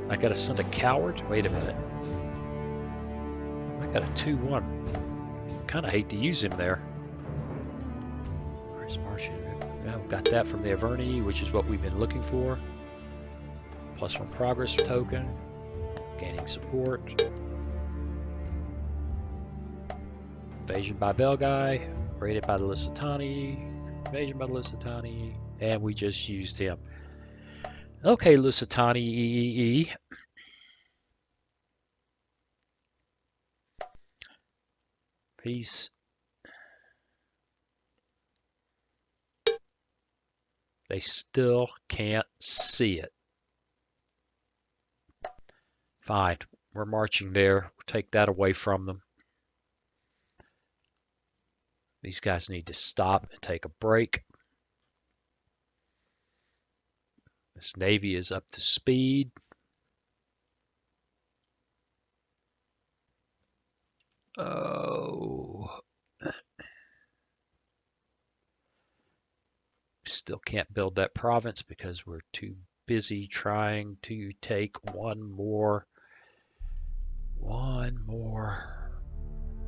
I gotta send a coward? Wait a minute. I got a 2-1. Kinda hate to use him there. Where's Martian? Now got that from the Avernii, which is what we've been looking for. +1 progress token. Gaining support. Invasion by Belgae. Raided by the Lusitanii. Invasion by the Lusitanii. And we just used him. Okay, Lusitanii. Peace. They still can't see it. Fine. We're marching there. We'll take that away from them. These guys need to stop and take a break. This navy is up to speed. Oh. Still can't build that province because we're too busy trying to take one more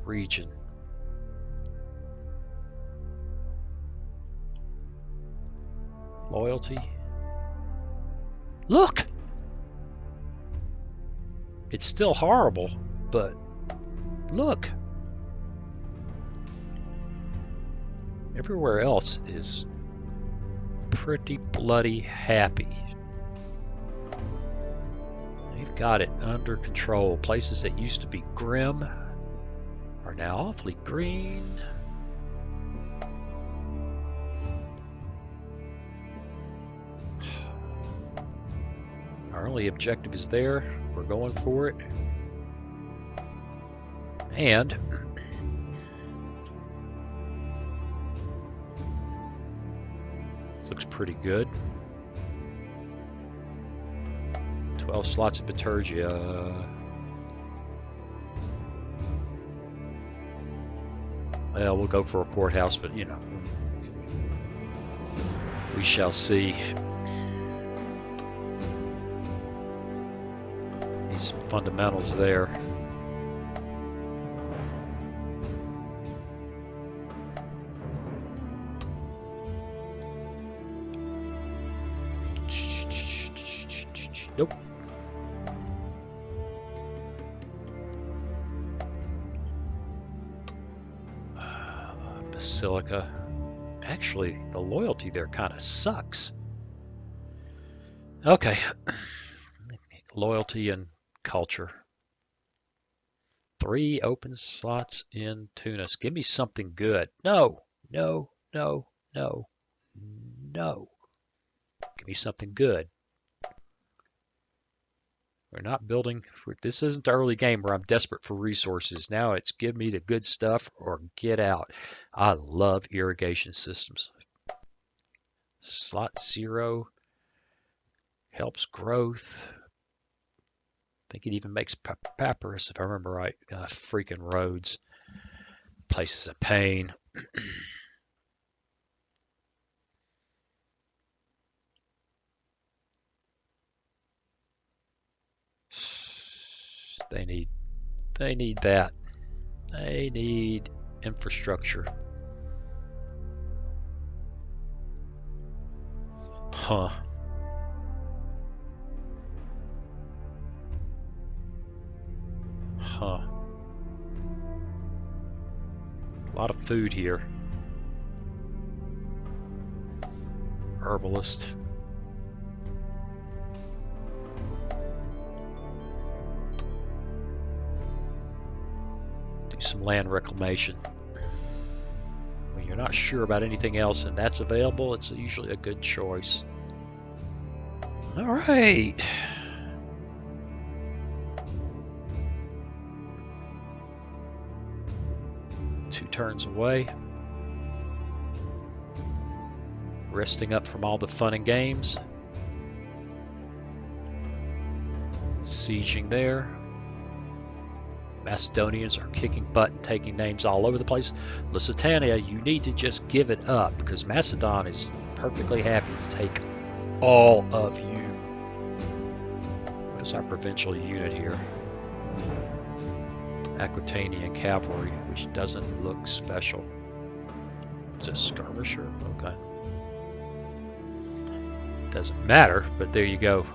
region. Loyalty. Look! It's still horrible, but look! Everywhere else is pretty bloody happy. They've got it under control. Places that used to be grim are now awfully green. Our only objective is there. We're going for it. And this looks pretty good. 12 slots of Liturgia. Well, we'll go for a courthouse, but you know, we shall see. Some fundamentals there. Nope. Basilica. Actually, the loyalty there kind of sucks. Okay. Loyalty and culture. 3 open slots in Tunis. Give me something good. No, no, no, no, no. Give me something good. We're not building. This isn't the early game where I'm desperate for resources. Now it's give me the good stuff or get out. I love irrigation systems. Slot 0 helps growth. I think it even makes Pyrrhus, if I remember right. Freaking roads. Place is a pain. They need that. They need infrastructure. Huh. Huh. A lot of food here. Herbalist. Do some land reclamation. When you're not sure about anything else and that's available, it's usually a good choice. All right. 2 turns away. Resting up from all the fun and games. Sieging there. Macedonians are kicking butt and taking names all over the place. Lusitania, you need to just give it up because Macedon is perfectly happy to take all of you. What is our provincial unit here? Aquitanian cavalry, which doesn't look special. It's a skirmisher? Okay. Doesn't matter, but there you go.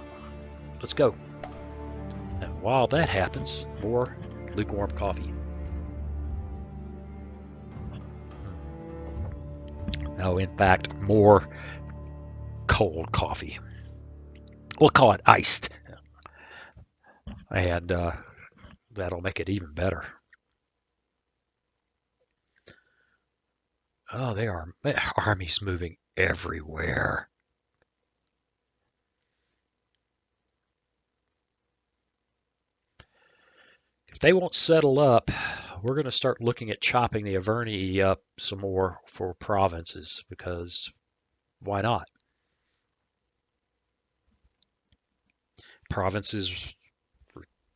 Let's go. And while that happens, more lukewarm coffee. No, in fact, more cold coffee. We'll call it iced. And that'll make it even better. Oh, they are armies moving everywhere. If they won't settle up, we're going to start looking at chopping the Avernii up some more for provinces, because why not? Provinces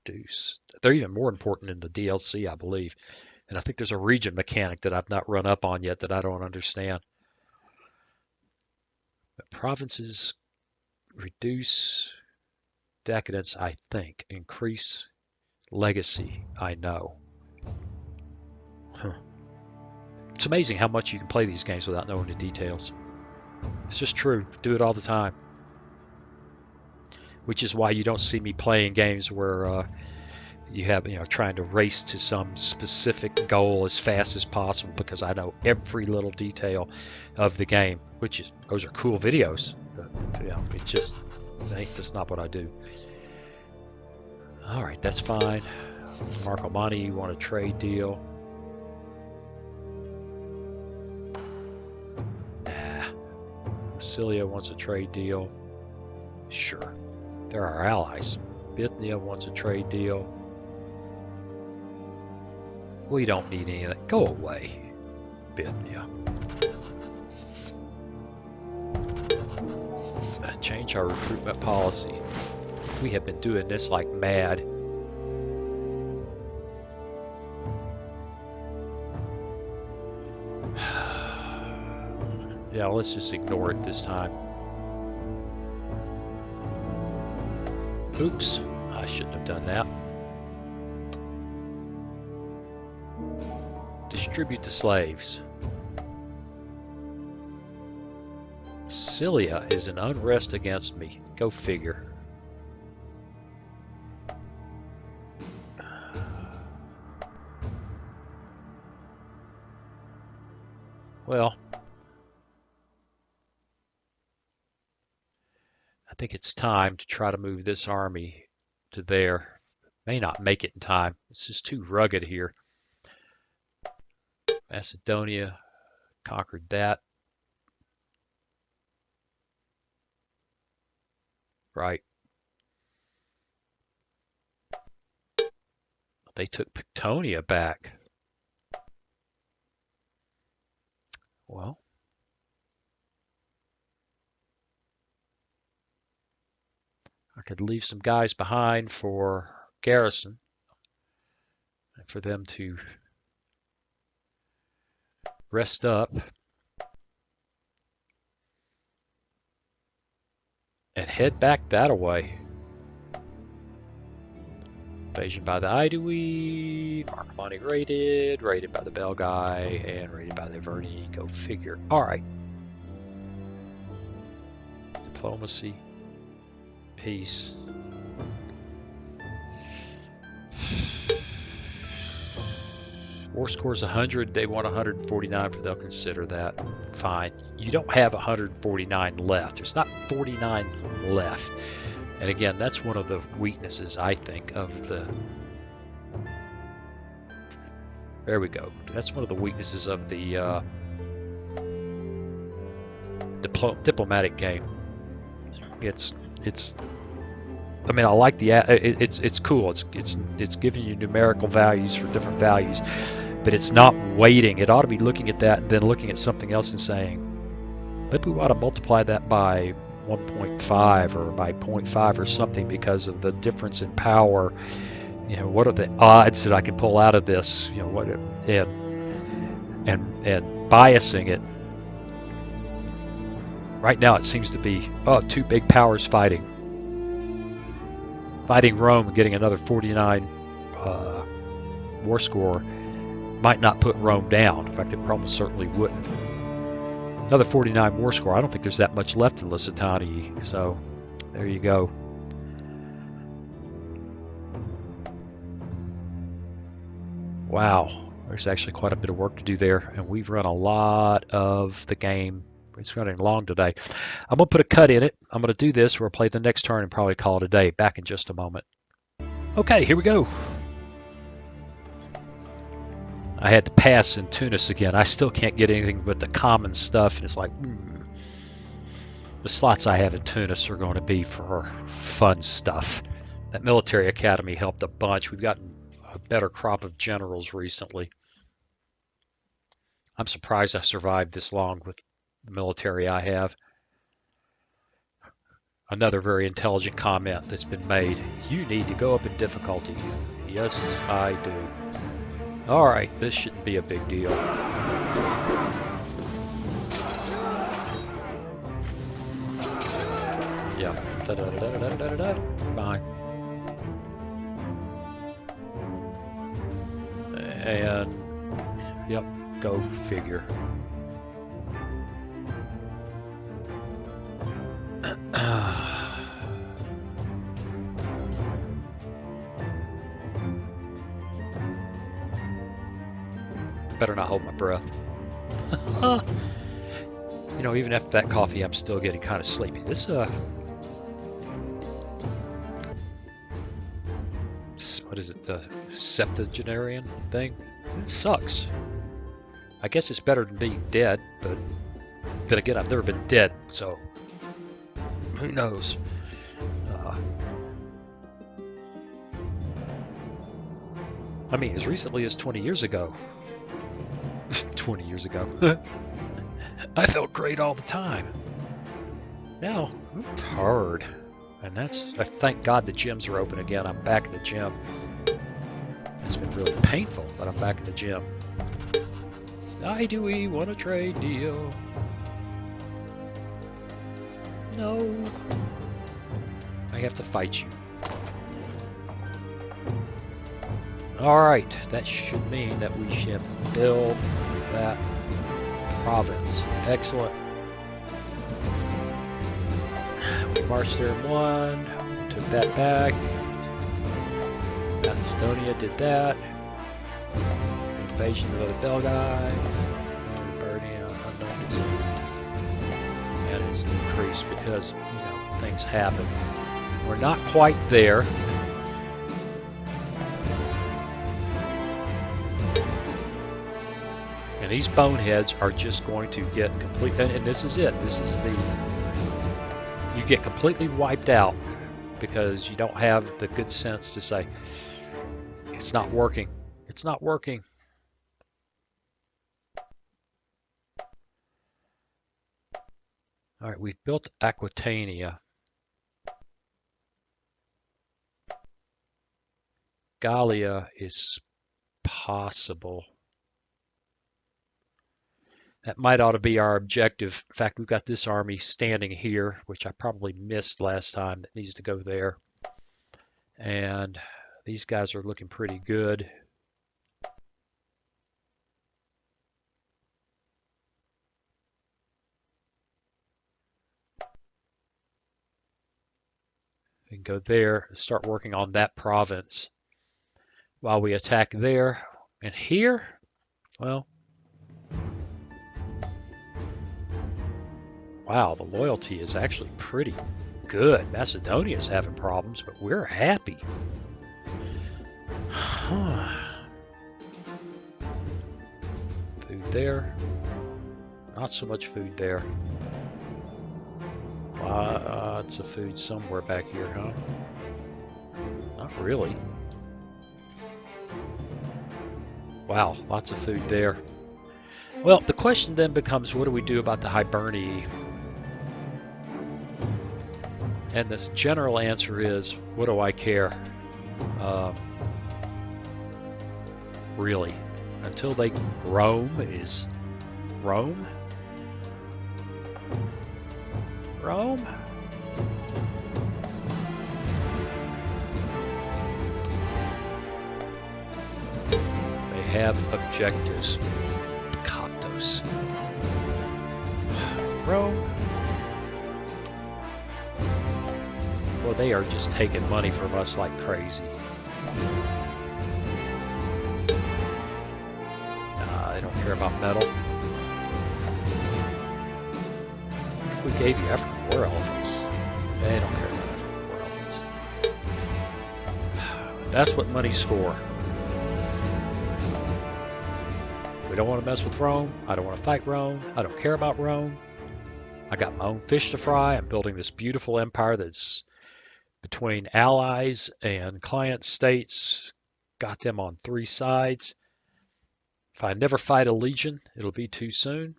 reduce. They're even more important in the DLC, I believe. And I think there's a region mechanic that I've not run up on yet that I don't understand. But provinces reduce decadence, I think. Increase legacy, I know. It's amazing how much you can play these games without knowing the details. It's just true. Do it all the time. Which is why you don't see me playing games where you have, trying to race to some specific goal as fast as possible, because I know every little detail of the game. Those are cool videos, but that's not what I do. All right, that's fine. Marcomanni, you want a trade deal? Nah. Massilia wants a trade deal. Sure. They're our allies. Bithynia wants a trade deal. We don't need any of that. Go away, Bithynia. Change our recruitment policy. We have been doing this like mad. Yeah, let's just ignore it this time. Oops, I shouldn't have done that. Distribute the slaves. Cilia is an unrest against me. Go figure. Well, I think it's time to try to move this army to there. May not make it in time. It's just too rugged here. Macedonia conquered that. Right. They took Pictonia back. Well, I could leave some guys behind for garrison and for them to rest up and head back that way. Invasion by the Aedui, Marcomanni raided by the Belgae, and raided by the Avernii. Go figure. Alright. Diplomacy. Peace. War score's 100. They want 149, but they'll consider that. Fine. You don't have 149 left. There's not 49 left. And again, that's one of the weaknesses, I think, of the... There we go. That's one of the weaknesses of the diplomatic game. It's. I mean, I like the. It's cool. It's giving you numerical values for different values, but it's not waiting. It ought to be looking at that, then looking at something else and saying, maybe we ought to multiply that by 1.5 or by 0.5 or something because of the difference in power. You know, what are the odds that I can pull out of this? You know, what and biasing it. Right now it seems to be two big powers fighting Rome and getting another 49 war score might not put Rome down. In fact, it almost certainly wouldn't. Another 49 war score. I don't think there's that much left in Lusitanii. So there you go. Wow, there's actually quite a bit of work to do there, and we've run a lot of the game. It's running long today. I'm going to put a cut in it. I'm going to do this. We'll play the next turn and probably call it a day. Back in just a moment. Okay, here we go. I had to pass in Tunis again. I still can't get anything but the common stuff, and it's like, the slots I have in Tunis are going to be for fun stuff. That military academy helped a bunch. We've gotten a better crop of generals recently. I'm surprised I survived this long with the military I have. Another very intelligent comment that's been made. You need to go up in difficulty. Yes, I do. Alright, this shouldn't be a big deal. Yeah. Fine. And, yep, go figure. Better not hold my breath. You know, even after that coffee, I'm still getting kind of sleepy. This, what is it, the septuagenarian thing? It sucks. I guess it's better than being dead, but then again, I've never been dead, so who knows? I mean, as recently as 20 years ago. 20 years ago. I felt great all the time. Now, I'm tired. And I thank God the gyms are open again. I'm back in the gym. It's been really painful, but I'm back in the gym. I do we want a trade deal? No. I have to fight you. Alright, that should mean that we should build that province. Excellent. We marched there in one, took that back. Macedonia did that. Invasion of the Belgae. Hibernia, unknown disease. And it's decreased because, you know, things happen. We're not quite there. And these boneheads are just going to get complete, and this is it. This is you get completely wiped out because you don't have the good sense to say, it's not working. It's not working. All right, we've built Aquitania. Gallia is possible. That might ought to be our objective. In fact, we've got this army standing here, which I probably missed last time. That needs to go there. And these guys are looking pretty good. We can go there and start working on that province while we attack there. And here, well, wow, the loyalty is actually pretty good. Macedonia's having problems, but we're happy. Food there. Not so much food there. Lots of food somewhere back here, huh? Not really. Wow, lots of food there. Well, the question then becomes, what do we do about the Hiberni? And the general answer is, what do I care? Really, until they Rome is Rome. Rome. They have objectives. Coptos. Rome. Well, they are just taking money from us like crazy. They don't care about metal. We gave you African war elephants. They don't care about African war elephants. That's what money's for. We don't want to mess with Rome. I don't want to fight Rome. I don't care about Rome. I got my own fish to fry. I'm building this beautiful empire that's between allies and client states. Got them on 3 sides. If I never fight a legion, it'll be too soon.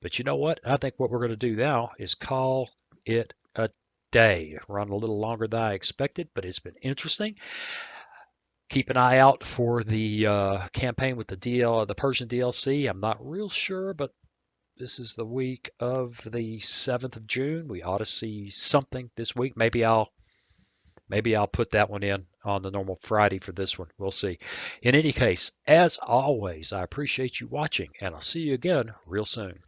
But you know what? I think what we're going to do now is call it a day. Run a little longer than I expected, but it's been interesting. Keep an eye out for the campaign with the Persian DLC. I'm not real sure, but this is the week of the 7th of June. We ought to see something this week. Maybe I'll put that one in on the normal Friday for this one. We'll see. In any case, as always, I appreciate you watching, and I'll see you again real soon.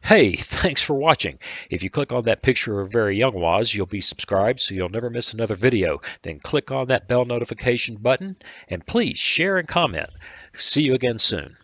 Hey, thanks for watching. If you click on that picture of very young Waz, you'll be subscribed so you'll never miss another video. Then click on that bell notification button, and please share and comment. See you again soon.